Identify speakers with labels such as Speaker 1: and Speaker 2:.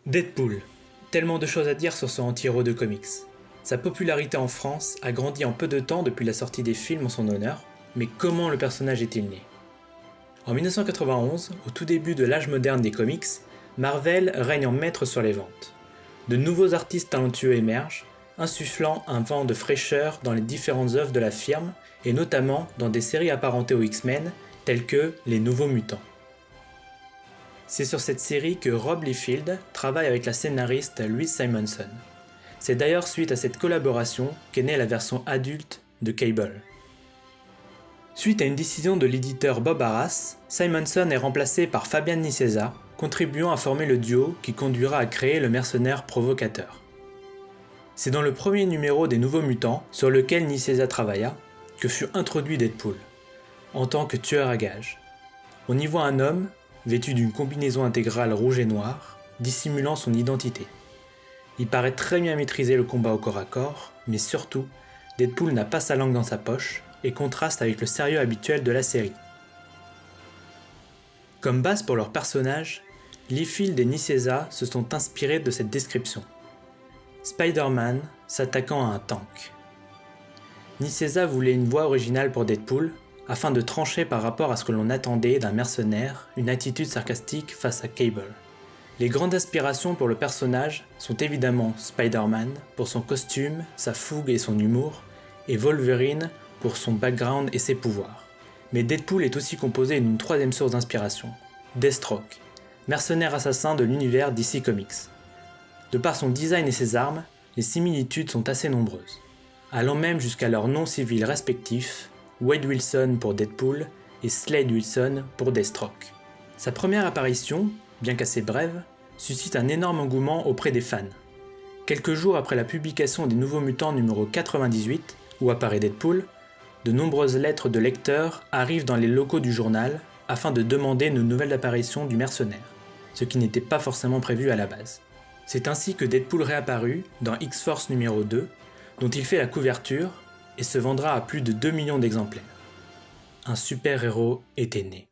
Speaker 1: Deadpool. Tellement de choses à dire sur ce anti-héros de comics. Sa popularité en France a grandi en peu de temps depuis la sortie des films en son honneur, mais comment le personnage est-il né? En 1991, au tout début de l'âge moderne des comics, Marvel règne en maître sur les ventes. De nouveaux artistes talentueux émergent, insufflant un vent de fraîcheur dans les différentes œuvres de la firme, et notamment dans des séries apparentées aux X-Men, telles que Les Nouveaux Mutants. C'est sur cette série que Rob Liefeld travaille avec la scénariste Louise Simonson. C'est d'ailleurs suite à cette collaboration qu'est née la version adulte de Cable. Suite à une décision de l'éditeur Bob Arras, Simonson est remplacé par Fabian Nicieza, contribuant à former le duo qui conduira à créer le mercenaire provocateur. C'est dans le premier numéro des Nouveaux Mutants, sur lequel Nicieza travailla, que fut introduit Deadpool, en tant que tueur à gages. On y voit un homme, vêtu d'une combinaison intégrale rouge et noire, dissimulant son identité. Il paraît très bien maîtriser le combat au corps à corps, mais surtout, Deadpool n'a pas sa langue dans sa poche et contraste avec le sérieux habituel de la série. Comme base pour leur personnage, Liefeld et Nicieza se sont inspirés de cette description. Spider-Man s'attaquant à un tank. Nicieza voulait une voix originale pour Deadpool, afin de trancher par rapport à ce que l'on attendait d'un mercenaire, une attitude sarcastique face à Cable. Les grandes inspirations pour le personnage sont évidemment Spider-Man pour son costume, sa fougue et son humour, et Wolverine pour son background et ses pouvoirs. Mais Deadpool est aussi composé d'une troisième source d'inspiration, Deathstroke, mercenaire assassin de l'univers DC Comics. De par son design et ses armes, les similitudes sont assez nombreuses, allant même jusqu'à leurs noms civils respectifs, Wade Wilson pour Deadpool et Slade Wilson pour Deathstroke. Sa première apparition, bien qu'assez brève, suscite un énorme engouement auprès des fans. Quelques jours après la publication des Nouveaux Mutants numéro 98, où apparaît Deadpool, de nombreuses lettres de lecteurs arrivent dans les locaux du journal afin de demander une nouvelle apparition du mercenaire, ce qui n'était pas forcément prévu à la base. C'est ainsi que Deadpool réapparut dans X-Force numéro 2, dont il fait la couverture, et se vendra à plus de 2 millions d'exemplaires. Un super-héros était né.